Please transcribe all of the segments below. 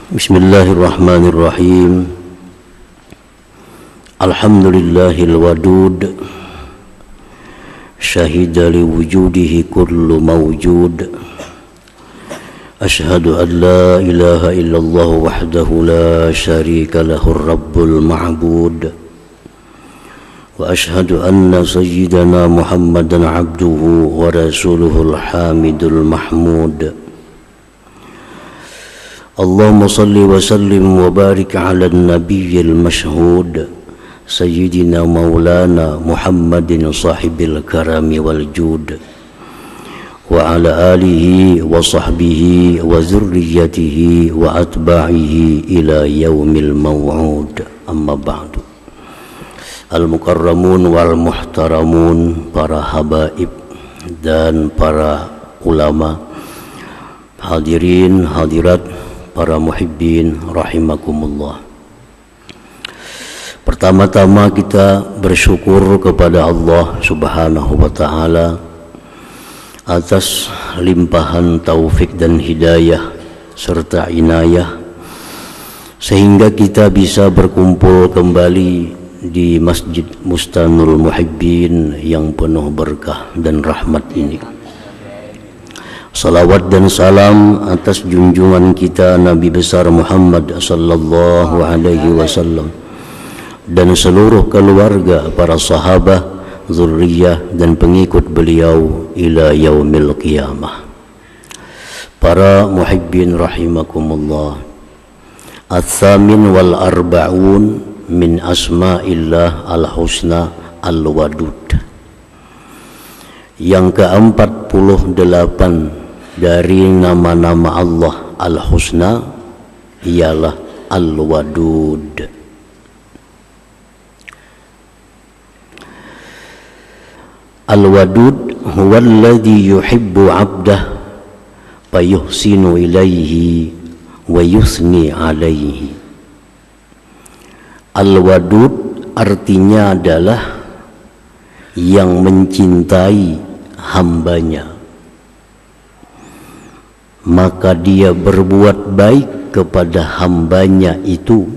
Bismillahirrahmanirrahim. Alhamdulillahil wadud, syahida liwujudihi kullu mawjud. Ashhadu an la ilaha illallah wahdahu la syarika lahur rabbul ma'bud. Wa ashhadu anna sayyidana Muhammadan abduhu wa rasuluhul hamidul mahmud. Allahumma salli wa sallim wa barik ala nabiyyil mashhud sayyidina maulana Muhammadin sahibil karami wal jud wa ala alihi wa sahbihi wa zurriyatihi wa atba'ihi ila yaumil maw'ud. Amma ba'du. Al-mukarramun wal muhtaramun, para habaib dan para ulama, hadirin hadirat, para muhibbin rahimakumullah. Pertama-tama kita bersyukur kepada Allah Subhanahu wa taala atas limpahan taufik dan hidayah serta inayah sehingga kita bisa berkumpul kembali di Masjid Mustanul Muhibbin yang penuh berkah dan rahmat ini. Salawat dan salam atas junjungan kita Nabi besar Muhammad sallallahu alaihi wasallam dan seluruh keluarga, para sahabat, zurriyah dan pengikut beliau ila yaumil qiyamah. Para muhibbin rahimakumullah. Ats-tsamin wal arba'un min asma'illah al-husna al-wadud. Yang ke-48 dari nama-nama Allah Al-Husna ialah Al-Wadud. Al-Wadud huwa alladhi yuhibbu 'abdah fayuhsinu ilaihi wa yusni alaihi. Al-Wadud artinya adalah yang mencintai hambanya, maka dia berbuat baik kepada hambanya itu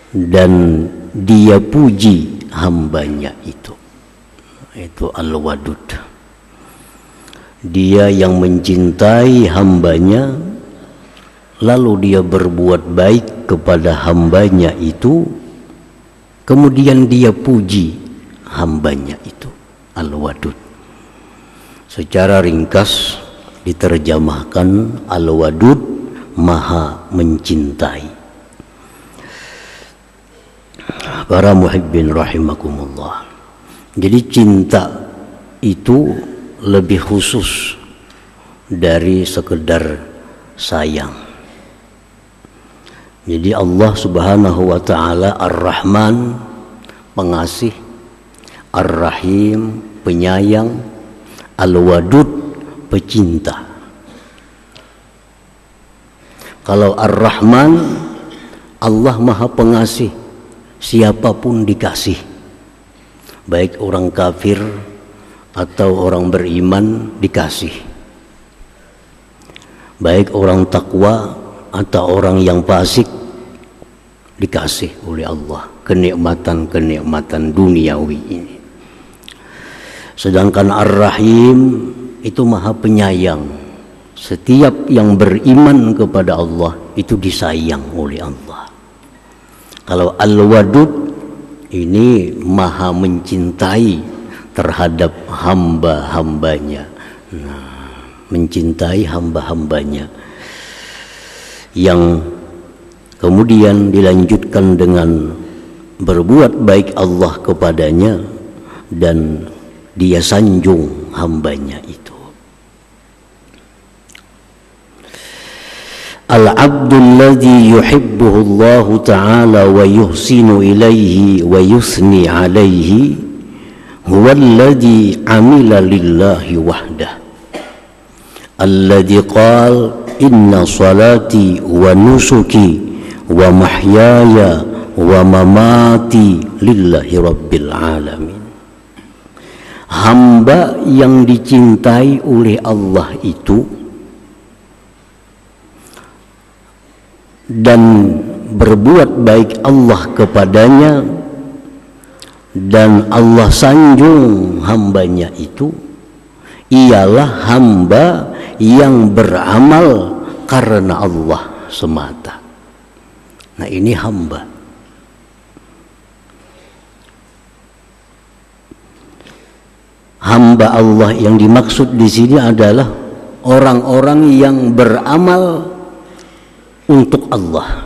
dan dia puji hambanya itu. Itu Al-Wadud. Dia yang mencintai hambanya, lalu dia berbuat baik kepada hambanya itu, kemudian dia puji hambanya itu. Al-Wadud. Secara ringkas diterjemahkan Al-Wadud, maha mencintai. Para muhibbin rahimakumullah. Jadi cinta itu lebih khusus dari sekedar sayang. Jadi Allah Subhanahu wa taala Ar-Rahman, pengasih, Ar-Rahim, penyayang, Al-Wadud, pecinta. Kalau Ar-Rahman, Allah maha pengasih, siapapun dikasih, baik orang kafir atau orang beriman dikasih, baik orang takwa atau orang yang fasik dikasih oleh Allah kenikmatan-kenikmatan duniawi ini. Sedangkan Ar-Rahim itu maha penyayang. Setiap yang beriman kepada Allah itu disayang oleh Allah. Kalau Al-Wadud ini maha mencintai terhadap hamba-hambanya. Mencintai hamba-hambanya, yang kemudian dilanjutkan dengan berbuat baik Allah kepadanya dan dia sanjung hambanya itu. Al-'abdul ladzi yuhibbuhu Allah ta'ala wa yuhsinu ilaihi wa yusni alaihi huwa alladzi 'amila lillahi wahdah. Alladzi qala inna salati wa nusuki wa mahyaya wa mamati lillahi rabbil alamin. Hamba yang dicintai oleh Allah itu dan berbuat baik Allah kepadanya, dan Allah sanjung hambanya itu, ialah hamba yang beramal karena Allah semata. Nah, ini hamba. Hamba Allah yang dimaksud di sini adalah orang-orang yang beramal untuk Allah,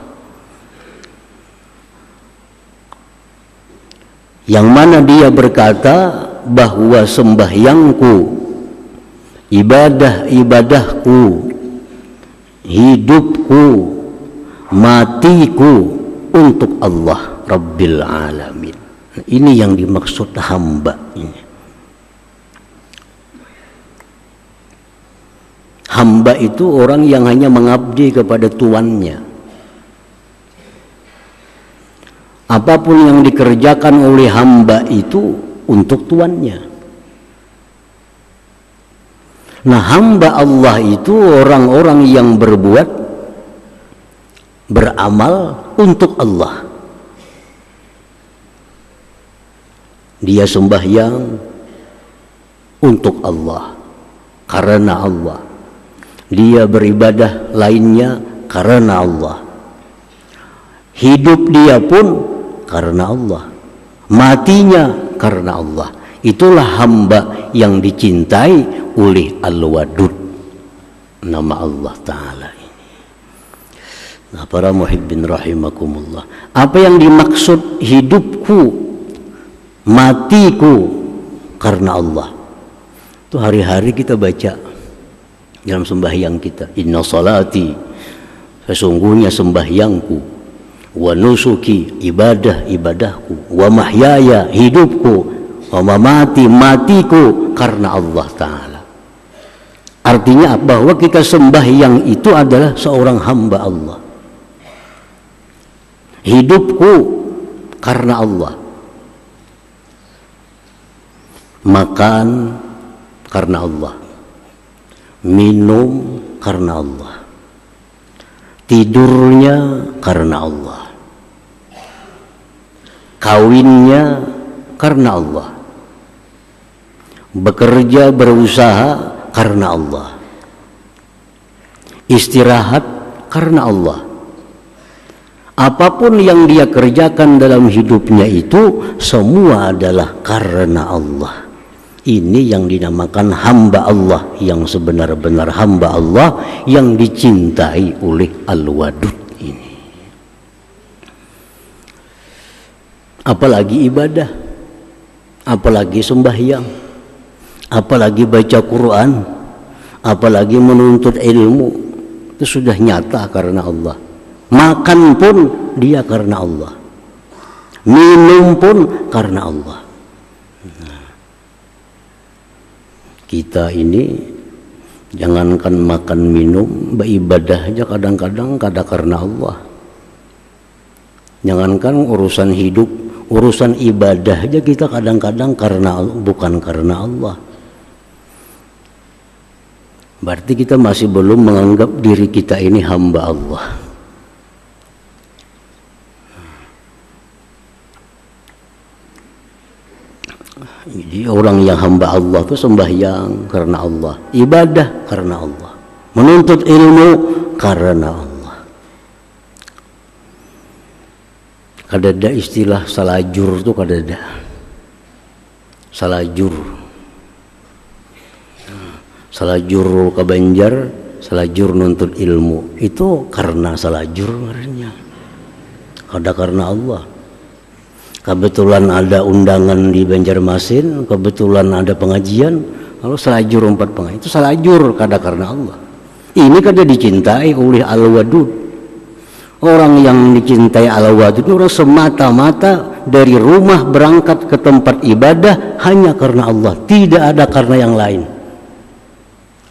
yang mana dia berkata bahwa sembahyangku, ibadah-ibadahku, hidupku, matiku untuk Allah Rabbil Alamin. Ini yang dimaksud hamba ini. Hamba itu orang yang hanya mengabdi kepada tuannya. Apapun yang dikerjakan oleh hamba itu untuk tuannya. Nah, hamba Allah itu orang-orang yang beramal untuk Allah. Dia sembahyang untuk Allah, karena Allah. Dia beribadah lainnya karena Allah. Hidup dia pun karena Allah. Matinya karena Allah. Itulah hamba yang dicintai oleh Al-Wadud, nama Allah Ta'ala ini. Nah, para muhibbin rahimakumullah, apa yang dimaksud hidupku, matiku karena Allah, itu hari-hari kita baca dalam sembahyang kita. Inna salati, sesungguhnya sembahyangku, wa nusuki, ibadah-ibadahku, wa mahyaya, hidupku, wa mamati, matiku karena Allah Ta'ala. Artinya bahwa kita sembahyang itu adalah seorang hamba Allah. Hidupku karena Allah, makan karena Allah, minum karena Allah, tidurnya karena Allah, kawinnya karena Allah, bekerja berusaha karena Allah, istirahat karena Allah. Apapun yang dia kerjakan dalam hidupnya itu semua adalah karena Allah. Ini yang dinamakan hamba Allah, yang sebenar-benar hamba Allah yang dicintai oleh Al-Wadud ini. Apalagi ibadah, apalagi sembahyang, apalagi baca Quran, apalagi menuntut ilmu, itu sudah nyata karena Allah. Makan pun dia karena Allah, minum pun karena Allah. Kita ini jangankan makan minum, beribadah aja kadang-kadang karena Allah. Jangankan urusan hidup, urusan ibadah aja kita kadang-kadang bukan karena Allah. Berarti kita masih belum menganggap diri kita ini hamba Allah. Jadi orang yang hamba Allah itu sembahyang karena Allah, ibadah karena Allah, menuntut ilmu karena Allah. Kadada istilah salajur itu kadada. Salajur ke Banjar, salajur nuntut ilmu. Itu karena salajur marahnya. Ada karena Allah. Kebetulan ada undangan di Banjarmasin, kebetulan ada pengajian, lalu salajur 4 pengajian. Itu salajur karena Allah. Ini kada dicintai oleh Al-Wadud. Orang yang dicintai Al-Wadud itu orang semata-mata dari rumah berangkat ke tempat ibadah hanya karena Allah, tidak ada karena yang lain.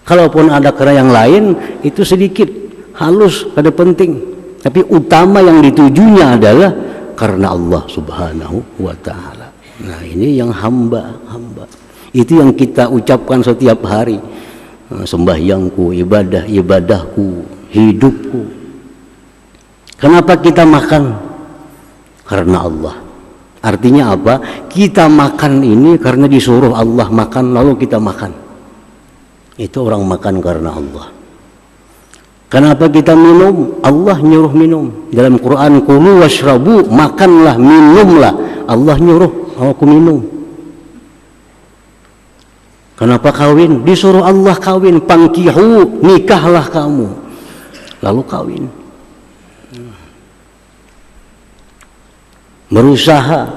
Kalaupun ada karena yang lain itu sedikit, halus, kada penting. Tapi utama yang ditujunya adalah karena Allah Subhanahu wa Ta'ala. Nah, ini yang hamba. Itu yang kita ucapkan setiap hari. Sembahyangku, ibadahku, hidupku. Kenapa kita makan? Karena Allah. Artinya apa? Kita makan ini karena disuruh Allah makan, lalu kita makan. Itu orang makan karena Allah. Kenapa kita minum? Allah nyuruh minum. Dalam Quran, kulu washrabu, makanlah, minumlah. Allah nyuruh, aku minum. Kenapa kawin? Disuruh Allah kawin. Pangkihu, nikahlah kamu. Lalu kawin. Berusaha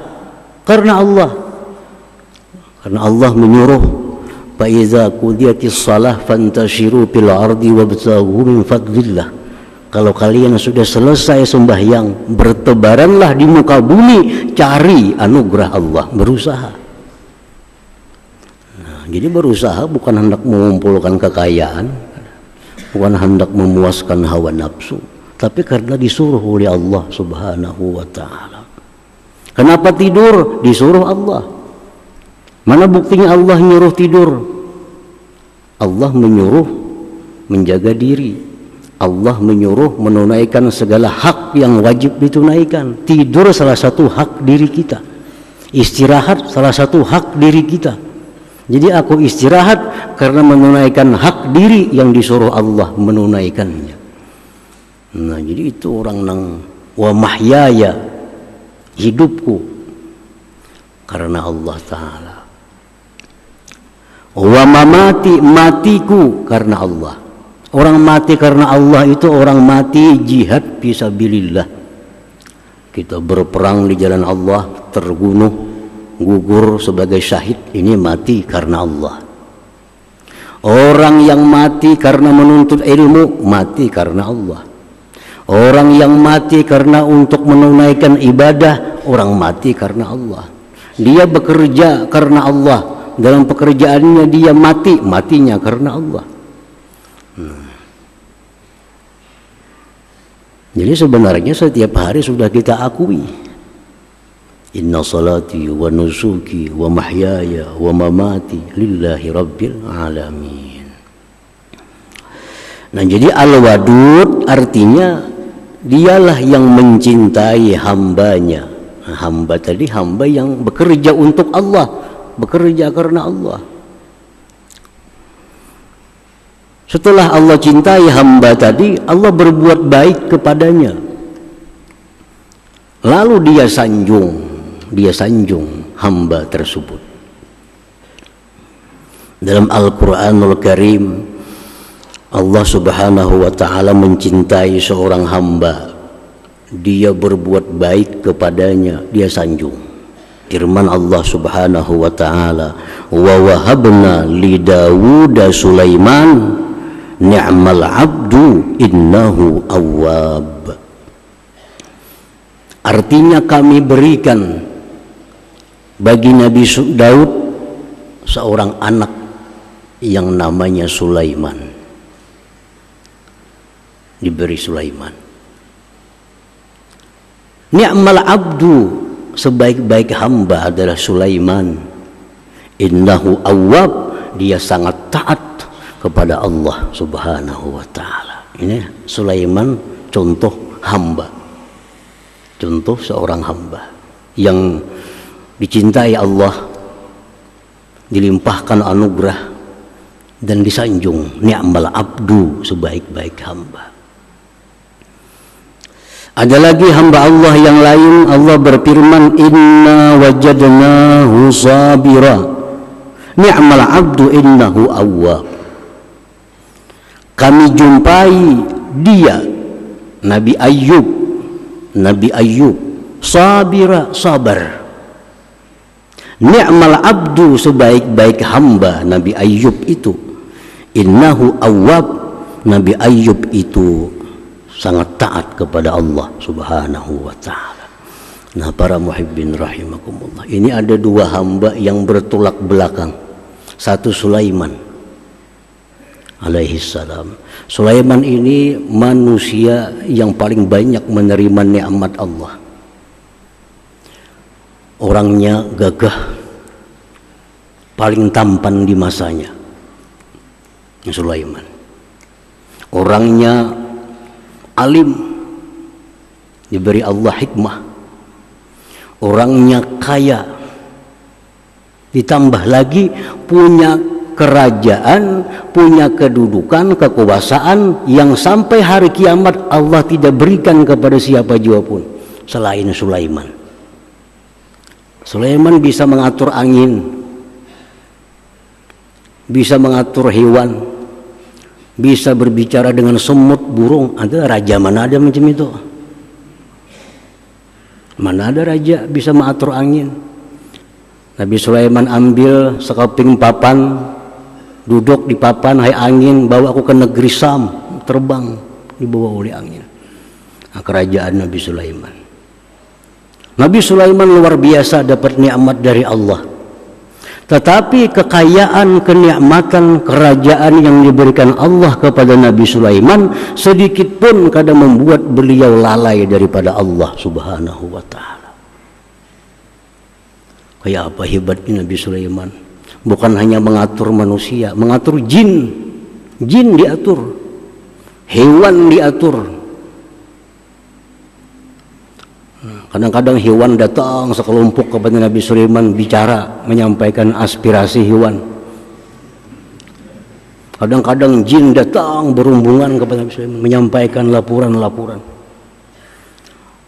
karena Allah. Karena Allah menyuruh, fa iza qudiyatis shalah fantashiru fil ardi wabtaghu min fadlillah. Kalau kalian sudah selesai sembahyang, bertebaranlah di muka bumi, cari anugerah Allah, berusaha. Nah, jadi berusaha bukan hendak mengumpulkan kekayaan, bukan hendak memuaskan hawa nafsu, tapi karena disuruh oleh Allah Subhanahu wa ta'ala. Kenapa tidur? Disuruh Allah. Mana buktinya Allah nyuruh tidur? Allah menyuruh menjaga diri. Allah menyuruh menunaikan segala hak yang wajib ditunaikan. Tidur salah satu hak diri kita. Istirahat salah satu hak diri kita. Jadi aku istirahat karena menunaikan hak diri yang disuruh Allah menunaikannya. Nah, jadi itu orang nang wa mahyaya, hidupku karena Allah Ta'ala, wa mamati, matiku karena Allah. Orang mati karena Allah itu orang mati jihad fisabilillah. Kita berperang di jalan Allah, terbunuh, gugur sebagai syahid, ini mati karena Allah. Orang yang mati karena menuntut ilmu, mati karena Allah. Orang yang mati karena untuk menunaikan ibadah, orang mati karena Allah. Dia bekerja karena Allah, dalam pekerjaannya dia mati, matinya karena Allah. Jadi sebenarnya setiap hari sudah kita akui, inna salati wa nusuki wa mahyaya wa mamati lillahi rabbil alamin. Nah, jadi al-wadud artinya dialah yang mencintai hambanya. Nah, hamba tadi hamba yang bekerja untuk Allah, bekerja karena Allah. Setelah Allah cintai hamba tadi, Allah berbuat baik kepadanya. Lalu dia sanjung hamba tersebut. Dalam Al-Quranul Karim, Allah Subhanahu wa ta'ala mencintai seorang hamba. Dia berbuat baik kepadanya, dia sanjung. Firman Allah Subhanahu wa ta'ala, wa wahabna li Dawuda Sulaiman ni'mal abdu innahu awwab. Artinya kami berikan bagi Nabi Daud seorang anak yang namanya Sulaiman. Diberi Sulaiman. Ni'mal abdu, sebaik-baik hamba adalah Sulaiman. Innahu awwab, dia sangat taat kepada Allah Subhanahu wa ta'ala. Ini Sulaiman contoh hamba, contoh seorang hamba yang dicintai Allah, dilimpahkan anugerah dan disanjung. Ni'mal abdu, sebaik-baik hamba. Ada lagi hamba Allah yang lain, Allah berfirman, inna wajadnahu sabira ni'mal abdu innahu awwab. Kami jumpai dia, Nabi Ayyub sabira, sabar. Ni'mal abdu, sebaik-baik hamba Nabi Ayyub itu. Innahu awwab, Nabi Ayyub itu sangat taat kepada Allah Subhanahu wa ta'ala. Nah, para muhibbin rahimakumullah, ini ada dua hamba yang bertolak belakang. Satu Sulaiman alaihi salam. Sulaiman ini manusia yang paling banyak menerima nikmat Allah. Orangnya gagah, paling tampan di masanya, Sulaiman. Orangnya alim, diberi Allah hikmah, orangnya kaya, ditambah lagi punya kerajaan, punya kedudukan, kekuasaan yang sampai hari kiamat Allah tidak berikan kepada siapa jua pun selain Sulaiman. Sulaiman bisa mengatur angin, bisa mengatur hewan, bisa berbicara dengan semut, burung. Ada raja mana ada macam itu? Mana ada raja bisa mengatur angin? Nabi Sulaiman ambil sekeping papan, duduk di papan, hai angin, bawa aku ke negeri Sam, terbang, dibawa oleh angin. Nah, kerajaan Nabi Sulaiman. Nabi Sulaiman luar biasa dapat nikmat dari Allah. Tetapi kekayaan, kenikmatan, kerajaan yang diberikan Allah kepada Nabi Sulaiman sedikit pun kadang membuat beliau lalai daripada Allah Subhanahu wa ta'ala. Kayak apa hebatnya Nabi Sulaiman? Bukan hanya mengatur manusia, mengatur jin. Jin diatur, hewan diatur. Kadang-kadang hewan datang sekelompok kepada Nabi Sulaiman bicara, menyampaikan aspirasi hewan. Kadang-kadang jin datang berumbungan kepada Nabi Sulaiman, menyampaikan laporan-laporan.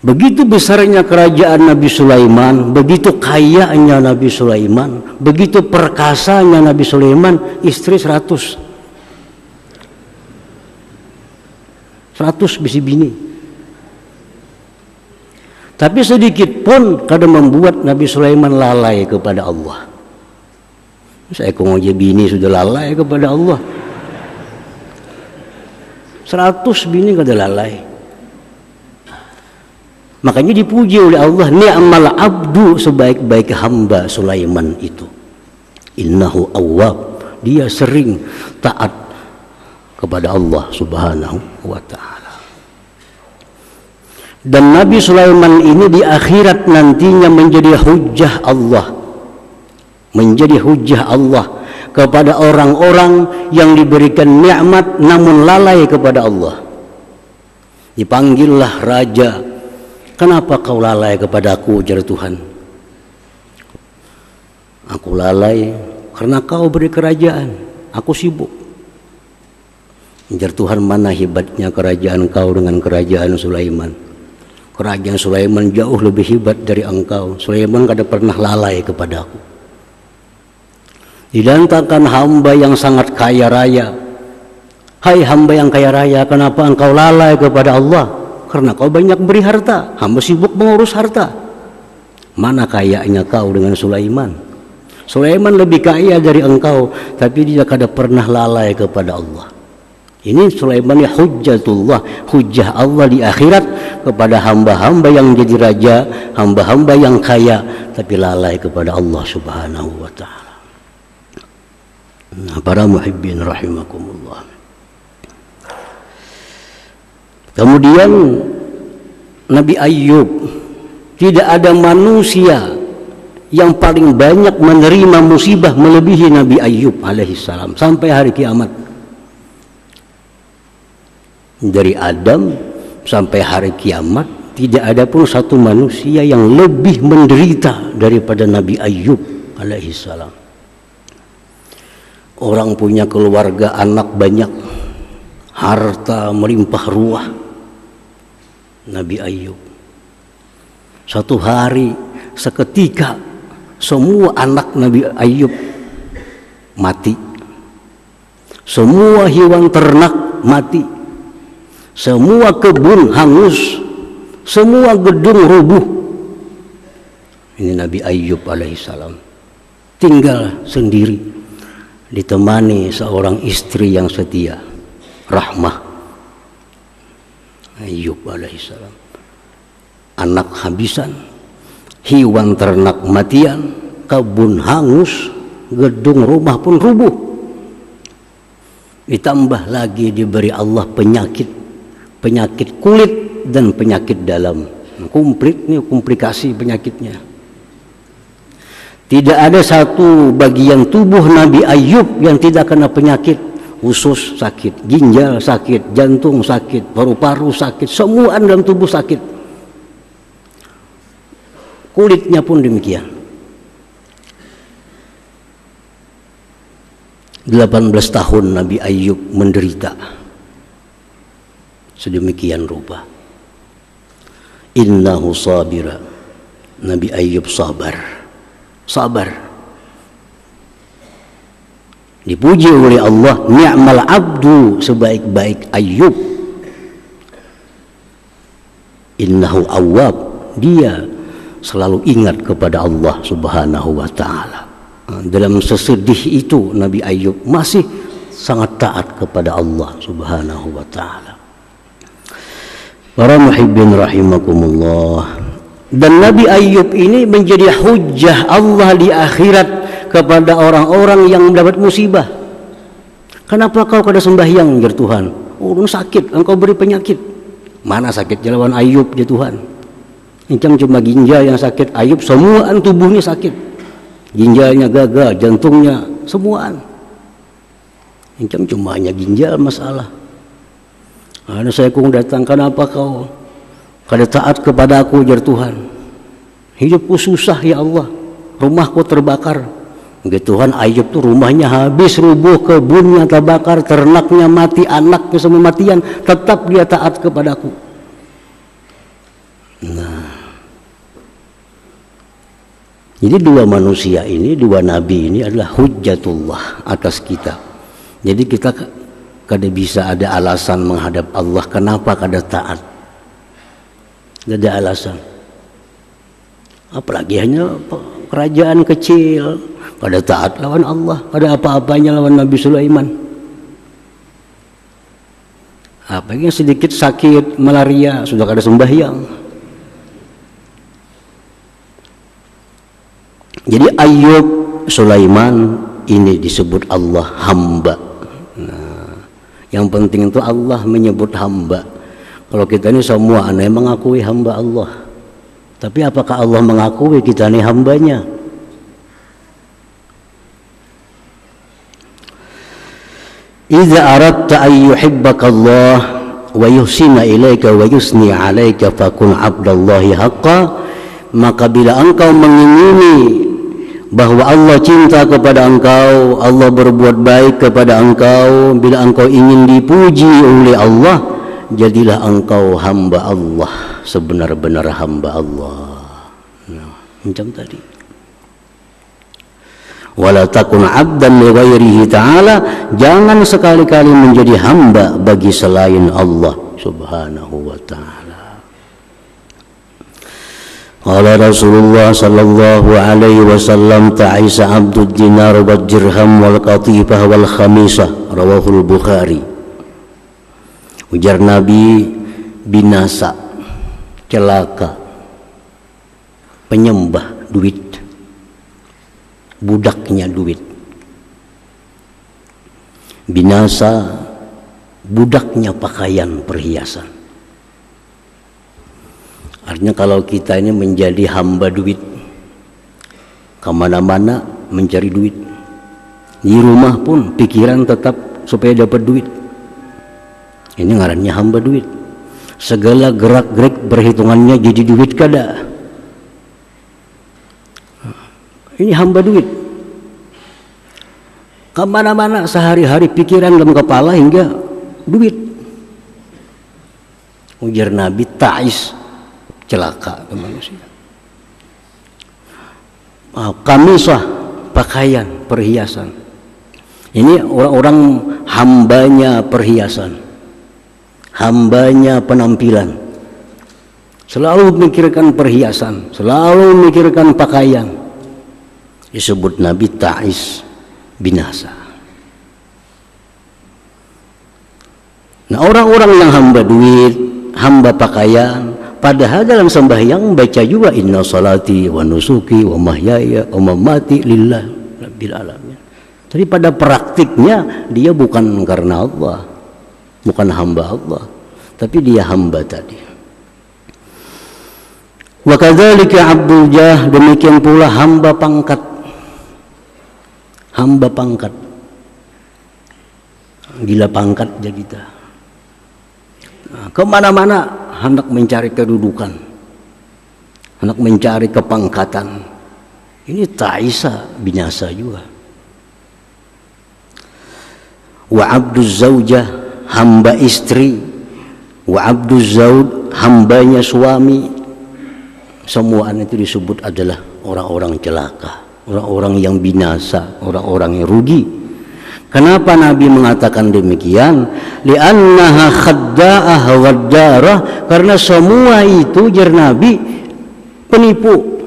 Begitu besarnya kerajaan Nabi Sulaiman, begitu kayanya Nabi Sulaiman, begitu perkasanya Nabi Sulaiman, istri 100 bisi bini. Tapi sedikit pun kadang membuat Nabi Sulaiman lalai kepada Allah. Saya kong aja bini sudah lalai kepada Allah. 100 bini kada lalai. Makanya dipuji oleh Allah, ni'mal abdu, sebaik-baik hamba Sulaiman itu. Innahu awwab, dia sering taat kepada Allah Subhanahu wa ta'ala. Dan Nabi Sulaiman ini di akhirat nantinya menjadi hujjah Allah, menjadi hujjah Allah kepada orang-orang yang diberikan nikmat namun lalai kepada Allah. Dipanggillah raja, kenapa kau lalai kepadaku, ujar Tuhan. Aku lalai karena kau beri kerajaan, aku sibuk. Ujar Tuhan, mana hebatnya kerajaan kau dengan kerajaan Sulaiman. Kerajaan Sulaiman jauh lebih hebat dari engkau. Sulaiman kada pernah lalai kepadaku. Didatangkan hamba yang sangat kaya raya. Hai hamba yang kaya raya, kenapa engkau lalai kepada Allah? Karena kau banyak beri harta. Hamba sibuk mengurus harta. Mana kayanya kau dengan Sulaiman? Sulaiman lebih kaya dari engkau, tapi dia kada pernah lalai kepada Allah. Ini Sulaiman ya hujjatullah, hujjah Allah di akhirat kepada hamba-hamba yang jadi raja, hamba-hamba yang kaya, tapi lalai kepada Allah Subhanahu wa ta'ala. Nah, para muhibbin rahimakumullah. Kemudian Nabi Ayyub, tidak ada manusia yang paling banyak menerima musibah melebihi Nabi Ayyub alaihissalam sampai hari kiamat. Dari Adam sampai hari kiamat tidak ada pun satu manusia yang lebih menderita daripada Nabi Ayyub alaihissalam. Orang punya keluarga, anak banyak, harta melimpah ruah. Nabi Ayyub satu hari seketika semua anak Nabi Ayyub mati, semua hewan ternak mati, semua kebun hangus, semua gedung rubuh. Ini Nabi Ayyub alaihissalam tinggal sendiri, ditemani seorang istri yang setia, Rahmah. Ayyub alaihissalam, anak habisan, hewan ternak matian, kebun hangus, gedung rumah pun rubuh. Ditambah lagi diberi Allah penyakit kulit dan penyakit dalam. Komplit nih, komplikasi penyakitnya. Tidak ada satu bagian tubuh Nabi Ayyub yang tidak kena penyakit. Usus sakit, ginjal sakit, jantung sakit, paru-paru sakit, semua dalam tubuh sakit. kulitnya pun demikian. 18 tahun Nabi Ayub menderita sedemikian rupa. Innahu sabira. Nabi Ayub sabar. Dipuji oleh Allah, ni'mal abdu, sebaik-baik Ayub. Innahu awwab, dia selalu ingat kepada Allah Subhanahu wa ta'ala. Dalam sesedih itu Nabi Ayub masih sangat taat kepada Allah Subhanahu wa ta'ala. Para muhibbin rahimakumullah. Dan Nabi Ayub ini menjadi hujjah Allah di akhirat kepada orang-orang yang mendapat musibah. Kenapa kau kada sembahyang ya Tuhan? Oh, sakit, engkau beri penyakit. Mana sakitnya lawan Ayub ya Tuhan? Incam cuma ginjal yang sakit, Ayub semuaan tubuhnya sakit. Ginjalnya gagal, jantungnya semuaan. Incam cuma hanya ginjal masalah. Ada saya kung datang, kenapa kau kada taat kepada aku ya Tuhan? Hidupku susah ya Allah, rumahku terbakar. Gitu Tuhan, Ayub tuh rumahnya habis rubuh, kebunnya terbakar, ternaknya mati, anaknya semua matian, tetap dia taat kepadaku. Nah, jadi dua manusia ini, dua nabi ini adalah hujjatullah atas kita. Jadi kita kada bisa ada alasan menghadap Allah kenapa kada taat. Tidak ada alasan. Apalagi hanya kerajaan kecil, kada taat lawan Allah, kada apa-apanya lawan Nabi Sulaiman. Apalagi sedikit sakit malaria sudah kada sembahyang. Jadi Ayub, Sulaiman ini disebut Allah hamba. Nah, yang penting itu Allah menyebut hamba. Kalau kita ini semua aneh mengakui hamba Allah, tapi apakah Allah mengakui kita ini hambanya? Idza aradta an yuhibbaka Allah wa yuhsina ilaika wa yusni alaika fakun abdallahi haqqan. Maka bila engkau mengingini bahwa Allah cinta kepada engkau, Allah berbuat baik kepada engkau, bila engkau ingin dipuji oleh Allah, jadilah engkau hamba Allah, sebenar-benar hamba Allah. Nah, macam tadi. Wala takun abdan li ghairihi ta'ala, jangan sekali-kali menjadi hamba bagi selain Allah Subhanahu wa ta'ala. Qala Rasulullah sallallahu alaihi wasallam, ta'isa abdud dinar wal dirham wal qatifah wal khamisah, rawahul Bukhari. Ujar Nabi, binasa, celaka penyembah duit, budaknya duit. Binasa budaknya pakaian perhiasan. Artinya kalau kita ini menjadi hamba duit, kemana-mana mencari duit, di rumah pun pikiran tetap supaya dapat duit. Ini ngarannya hamba duit. Segala gerak-gerik perhitungannya jadi duit kada. Ini hamba duit. Kemana-mana sehari-hari pikiran dalam kepala hingga duit. Ujar Nabi, ta'is, celaka ke manusia. Kamisah, pakaian, perhiasan. Ini orang-orang hambanya perhiasan, hambanya penampilan, selalu memikirkan perhiasan, selalu memikirkan pakaian. Disebut Nabi ta'is, binasa. Nah, orang-orang yang hamba duit, hamba pakaian, padahal dalam sembahyang baca juga inna salati wa nusuki wa mahyaya wa mamati lillah rabbil alamin. Tapi pada praktiknya dia bukan karena Allah, bukan hamba Allah, tapi dia hamba tadi. Wa kadzalika abdul jah, demikian pula hamba pangkat. Hamba pangkat. Gila pangkat jadi kita. Nah, kemana-mana hendak mencari kedudukan, hendak mencari kepangkatan. Ini ta'isa, binasa juga. Wa abduz zaujah, hamba istri. Wa abduz zauj, hambanya suami. Semua itu disebut adalah orang-orang celaka, orang-orang yang binasa, orang-orang yang rugi. Kenapa Nabi mengatakan demikian? Li'annaha khadda'ah waddarah, karena semua itu jar Nabi penipu,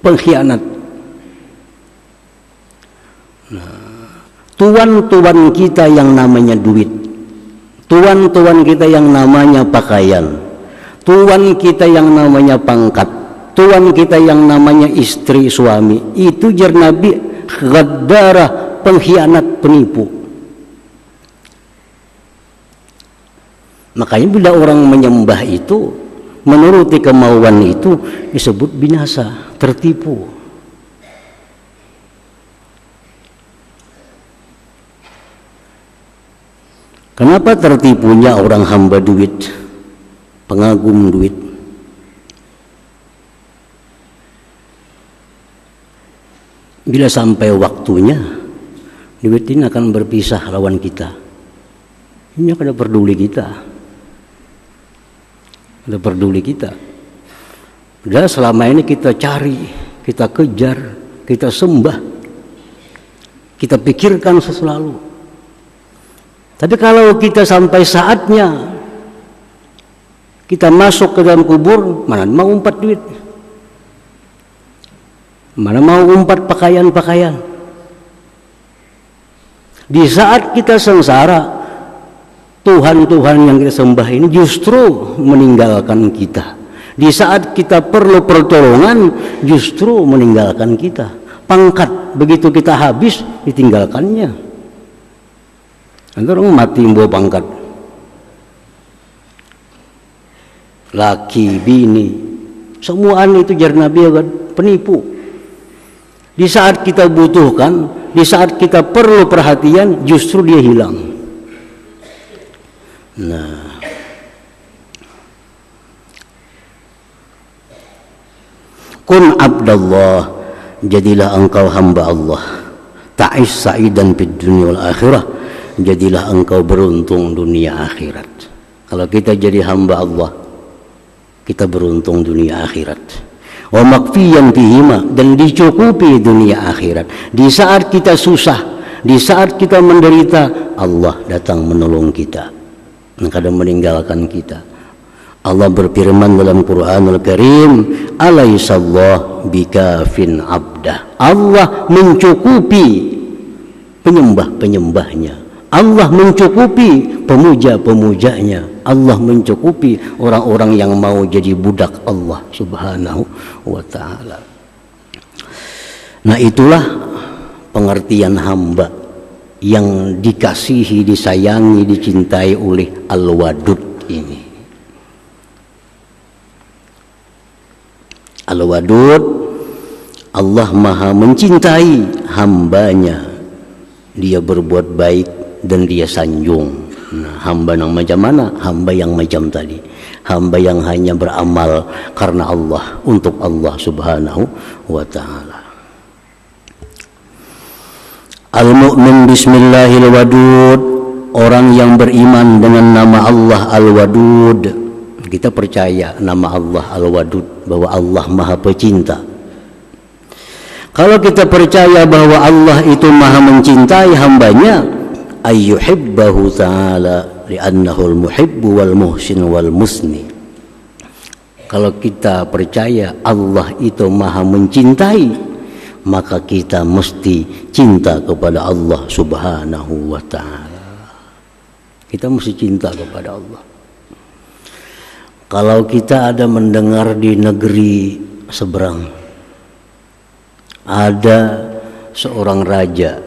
pengkhianat. Tuan-tuan kita yang namanya duit, tuan-tuan kita yang namanya pakaian, tuan kita yang namanya pangkat, tuan kita yang namanya istri suami, itu jar Nabi ghaddarah, pengkhianat, penipu. Makanya bila orang menyembah itu, menuruti kemauan itu, disebut binasa, tertipu. Kenapa tertipunya orang hamba duit, pengagum duit? Bila sampai waktunya, duit ini akan berpisah lawan kita. Ini akan peduli kita. Ada peduli kita. Padahal selama ini kita cari, kita kejar, kita sembah, kita pikirkan selalu. Tapi kalau kita sampai saatnya kita masuk ke dalam kubur, mana mau umpat duit, mana mau umpat pakaian-pakaian. Di saat kita sengsara, Tuhan-Tuhan yang kita sembah ini justru meninggalkan kita. Di saat kita perlu pertolongan, justru meninggalkan kita. Pangkat begitu kita habis, ditinggalkannya. Ada orang mati bawa pangkat, laki, bini, semuaan itu jar Nabi penipu. Di saat kita butuhkan, di saat kita perlu perhatian, justru dia hilang. Nah, kun abdallah, jadilah engkau hamba Allah. Ta'is sa'idan fid dunya wal akhirah, jadilah engkau beruntung dunia akhirat. Kalau kita jadi hamba Allah, kita beruntung dunia akhirat. Wa makfiyan fihima, dan dicukupi dunia akhirat. Di saat kita susah, di saat kita menderita, Allah datang menolong kita, kadang meninggalkan kita. Allah berfirman dalam Quranul Karim, alaihissallah bikafin abdah. Allah mencukupi penyembah-penyembahnya, Allah mencukupi pemuja-pemujanya, Allah mencukupi orang-orang yang mau jadi budak Allah subhanahu wa ta'ala. Nah, itulah pengertian hamba yang dikasihi, disayangi, dicintai oleh Al-Wadud ini. Al-Wadud, Allah maha mencintai hambanya. Dia berbuat baik dan dia sanjung. Nah, hamba yang macam mana? Hamba yang macam tadi, hamba yang hanya beramal karena Allah, untuk Allah subhanahu wa ta'ala. Al-mu'min bismillahil wadud, orang yang beriman dengan nama Allah Al-Wadud. Kita percaya nama Allah Al-Wadud, bahwa Allah maha pecinta. Kalau kita percaya bahwa Allah itu maha mencintai hambanya, ayyuhibbahu ta'ala li'annahul muhibbu wal muhsin wal musni. Kalau kita percaya Allah itu maha mencintai, maka kita mesti cinta kepada Allah subhanahu wa ta'ala. Kita mesti cinta kepada Allah. Kalau kita ada mendengar di negeri seberang ada seorang raja,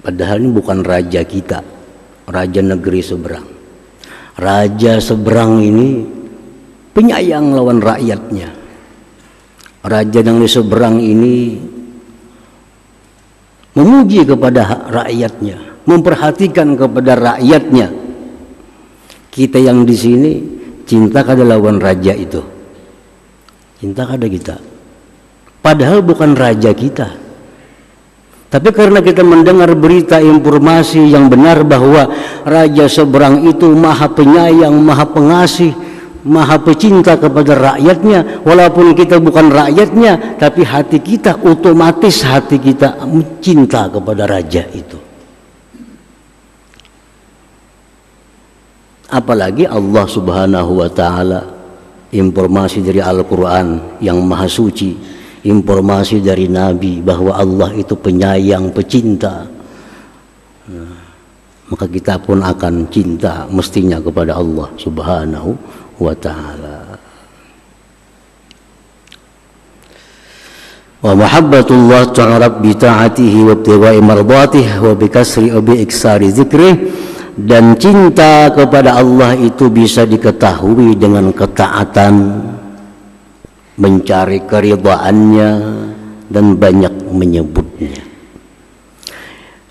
padahal ini bukan raja kita, raja negeri seberang. Raja seberang ini penyayang lawan rakyatnya. Raja yang di seberang ini memuji kepada rakyatnya, memperhatikan kepada rakyatnya. Kita yang di sini cinta kada lawan raja itu, Cinta kada kita. Padahal bukan raja kita. Tapi karena kita mendengar berita informasi yang benar bahwa raja seberang itu maha penyayang, maha pengasih, maha pecinta kepada rakyatnya, walaupun kita bukan rakyatnya, tapi hati kita otomatis hati kita cinta kepada raja itu. Apalagi Allah Subhanahu wa taala, informasi dari Al-Qur'an yang maha suci, informasi dari Nabi bahwa Allah itu penyayang, pecinta. Maka kita pun akan cinta mestinya kepada Allah Subhanahu wa ta'ala. Wa mahabbatullah ta'ala bi ta'atihi wa ibtighai mardatihi wa bi kasri wa bi iksari dzikrih. Dan cinta kepada Allah itu bisa diketahui dengan ketaatan, mencari keridhaannya, dan banyak menyebutnya.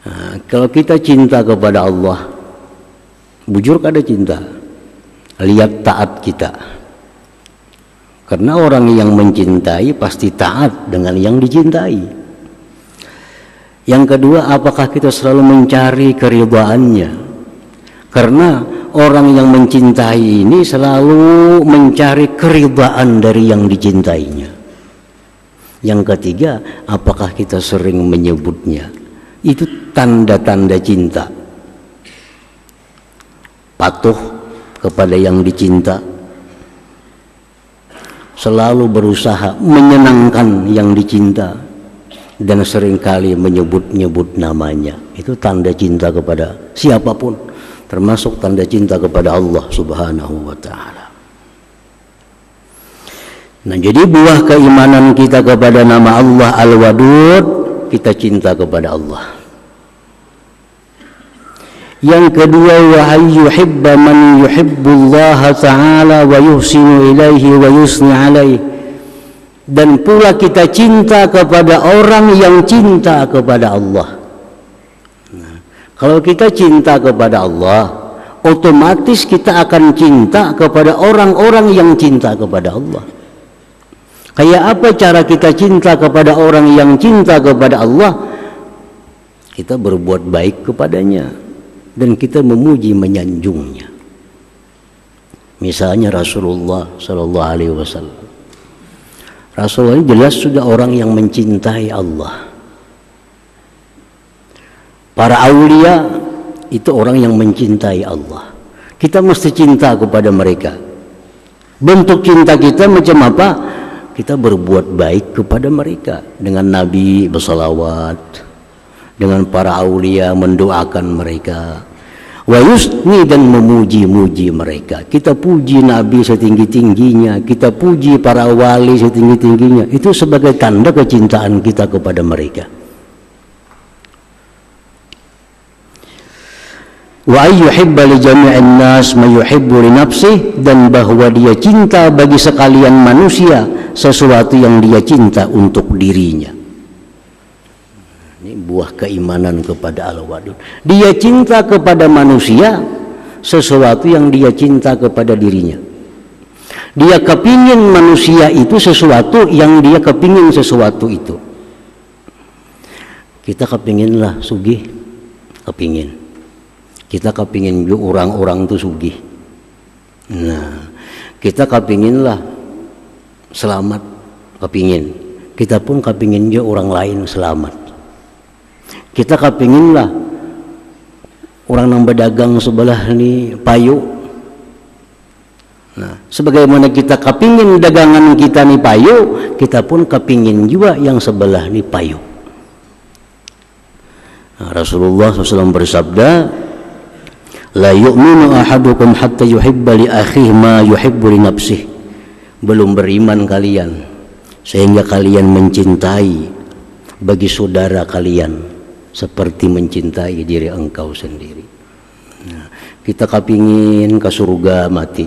Nah, kalau kita cinta kepada Allah, bujur kada cinta, lihat taat kita. Karena orang yang mencintai pasti taat dengan yang dicintai. Yang kedua, apakah kita selalu mencari keridhaannya? Karena orang yang mencintai ini selalu mencari keridhaan dari yang dicintainya. Yang ketiga, apakah kita sering menyebutnya? Itu tanda-tanda cinta. Patuh kepada yang dicinta, selalu berusaha menyenangkan yang dicinta, dan seringkali menyebut-nyebut namanya. Itu tanda cinta kepada siapapun, termasuk tanda cinta kepada Allah Subhanahu wa ta'ala. Nah, jadi buah keimanan kita kepada nama Allah Al-Wadud, kita cinta kepada Allah. Yang kedua, wa ayyuhibba man yuhibbullaha ta'ala wa yuhsinu ilaihi wa yusni alaihi. Dan pula kita cinta kepada orang yang cinta kepada Allah. Kalau kita cinta kepada Allah, otomatis kita akan cinta kepada orang-orang yang cinta kepada Allah. Kayak apa cara kita cinta kepada orang yang cinta kepada Allah? Kita berbuat baik kepadanya dan kita memuji menyanjungnya. Misalnya Rasulullah Sallallahu Alaihi Wasallam. Rasulullah jelas sudah orang yang mencintai Allah. Para aulia itu orang yang mencintai Allah. Kita mesti cinta kepada mereka. Bentuk cinta kita macam apa? Kita berbuat baik kepada mereka. Dengan Nabi bersalawat, dengan para aulia mendoakan mereka. Wa yusni, dan memuji-muji mereka. Kita puji Nabi setinggi-tingginya, kita puji para wali setinggi-tingginya. Itu sebagai tanda kecintaan kita kepada mereka. Wa ayyuhibba li jami'in nas ma yuhibbu li nafsihi, dan bahwa dia cinta bagi sekalian manusia sesuatu yang dia cinta untuk dirinya. Ini buah keimanan kepada Al-Wadud. Dia cinta kepada manusia sesuatu yang dia cinta kepada dirinya. Dia kepingin manusia itu sesuatu yang dia kepingin sesuatu itu. Kita kepinginlah sugih, kepingin. Kita kepingin juga orang-orang itu sugih. Nah, kita kepinginlah selamat, kepingin. Kita pun kepingin juga orang lain selamat. Kita kepinginlah orang yang berdagang sebelah ni payu. Nah, sebagaimana kita kepingin dagangan kita ni payu, kita pun kepingin juga yang sebelah ni payu. Nah, Rasulullah SAW bersabda, la yu'minu ahadukum hatta yuhibba li akhihi ma yuhibbu li nafsihi. Belum beriman kalian sehingga kalian mencintai bagi saudara kalian seperti mencintai diri engkau sendiri. Nah, kita kepingin ke surga mati.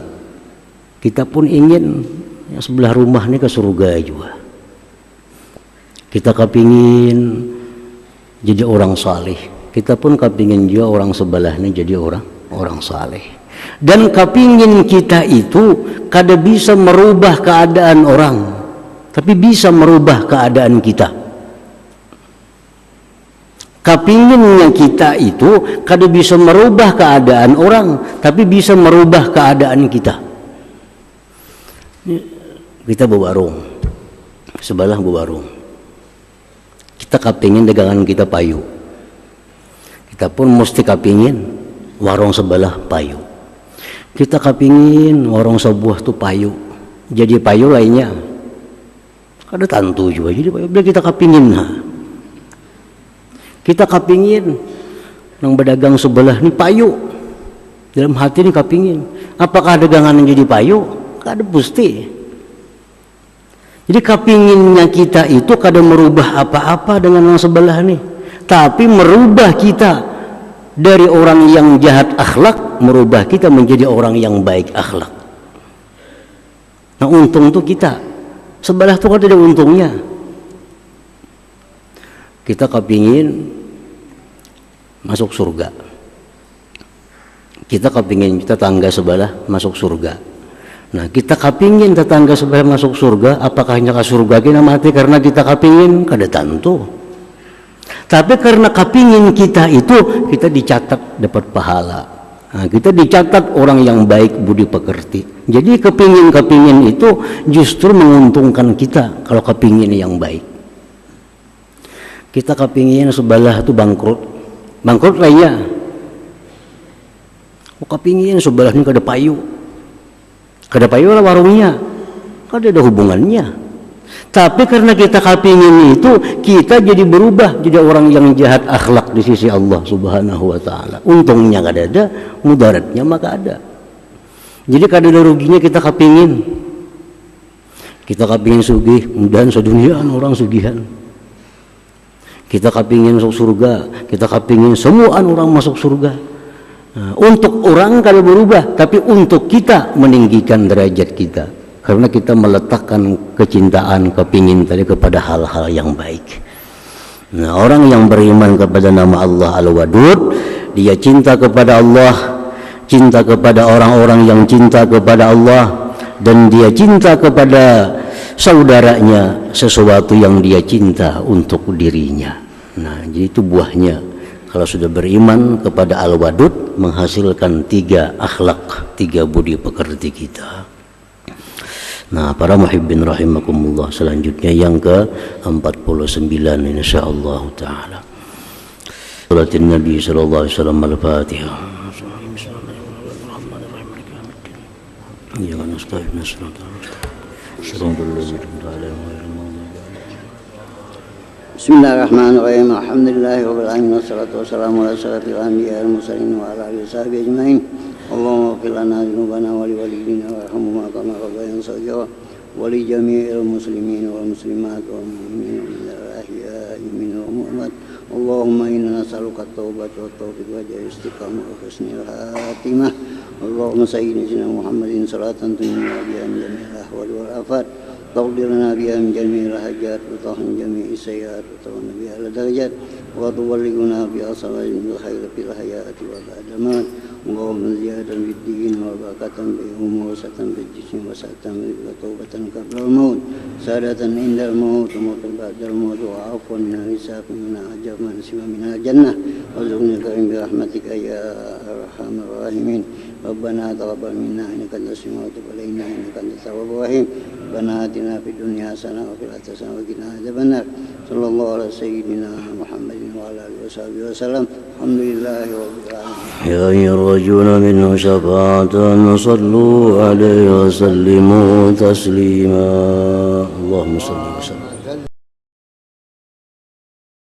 Kita pun ingin yang sebelah rumah ini ke surga juga. Kita kepingin jadi orang saleh. Kita pun kepingin juga orang sebelah ini jadi orang saleh. Dan kepingin kita itu kada bisa merubah keadaan orang. tapi bisa merubah keadaan kita. Kapinginnya kita itu kada bisa merubah keadaan orang, tapi bisa merubah keadaan kita. Kita berwarung, sebelah berwarung. Kita kapingin dagangan kita payu. Kita pun mesti kapingin warung sebelah payu. Kita kapingin warung sebuah tuh payu. Jadi payu lainnya. Kada tantu juga. Jadi payu kita kapingin. Kita kapingin nang berdagang sebelah ni payu. Dalam hati ni kapingin. Apakah dagangan yang jadi payu? Kada pasti. Jadi kapinginnya kita itu kada merubah apa-apa dengan yang sebelah ni. Tapi merubah kita dari orang yang jahat akhlak, merubah kita menjadi orang yang baik akhlak. Nah untung tu kita. Sebelah tu kada ada untungnya. Kita kepingin masuk surga. Kita kepingin tetangga sebelah masuk surga. Nah kita kepingin tetangga sebelah masuk surga. Apakah hanya ke surga kita mati karena kita kepingin? Kada tentu. Tapi karena kepingin kita itu, kita dicatat dapat pahala. Nah, kita dicatat orang yang baik budi pekerti. Jadi kepingin itu justru menguntungkan kita kalau kepingin yang baik. Kita kepingin sebelah itu bangkrut lainnya. Kepingin sebelah ini kada payu lah warungnya, kada ada hubungannya. Tapi karena kita kepingin itu, kita jadi berubah jadi orang yang jahat akhlak di sisi Allah Subhanahu wa taala. Untungnya kada ada, mudaratnya maka ada. Jadi kada ada ruginya kita kepingin. Kita kepingin sugih, mudahan seduniaan orang sugihan. Kita kepingin masuk surga, kita kepingin semuaan orang masuk surga. Nah, untuk orang kada berubah, tapi untuk kita meninggikan derajat kita. Karena kita meletakkan kecintaan, kepingin tadi kepada hal-hal yang baik. Nah, orang yang beriman kepada nama Allah Al-Wadud, dia cinta kepada Allah, cinta kepada orang-orang yang cinta kepada Allah, dan dia cinta kepada saudaranya sesuatu yang dia cinta untuk dirinya. Nah, jadi itu buahnya. Kalau sudah beriman kepada Al-Wadud, menghasilkan 3 akhlak, 3 budi pekerti kita. Nah, para muhibbin rahimakumullah, selanjutnya yang ke-49 insyaallah taala. Salatin Nabi sallallahu alaihi wasallam al-Fatihah. Ya nasta'in Bismillahirrahmanirrahim. Alhamdulillahirabbil alamin wassalatu wassalamu ala asyrafil anbiya'i wal mursalin wa ala alihi washabihi ajmain. Allahumma ighfir lana dzunubana wa li walidina warhamhuma kama rabbayana shaghira wa li jami'il muslimin wal muslimat wal mu'minin wal ahya'i minhum wa amwat. Allahumma inna nas'aluka at-taubata wat taufiq wa istiqamah wa husnul khatimah. Allahumma sayyidina Muhammadin salatan tunjina biha min jami'il ahwali wal afat. تغفر لنا بها من جميع الحاجات وطهر من جميع السيئات وتغفر بها الدرجات وتبلغنا بها صلاة الخير في الحياة وبعد الموت. اللهم زيادة في الدين وبركة بأموسة في الجسم وسعة وتوبة قبل الموت سعادة عند الموت وموت بعد الموت وعفوا من الحساب من أجر من سوى من الجنة وارزقنا الكريم برحمتك يا أرحم الراحمين. ربنا تقبل منا إنك أنت السميع وتب علينا إنك أنت التواب الرحيم. ربنا آتنا في الدنيا حسنة وفي الآخرة حسنة وقنا عذاب النار. صلى الله على سيدنا محمد وعلى آله وصحبه وسلم. الحمد لله رب العالمين. يا يرجون منه شفاعة صلوا عليه وسلموا تسليما. اللهم صل وسلم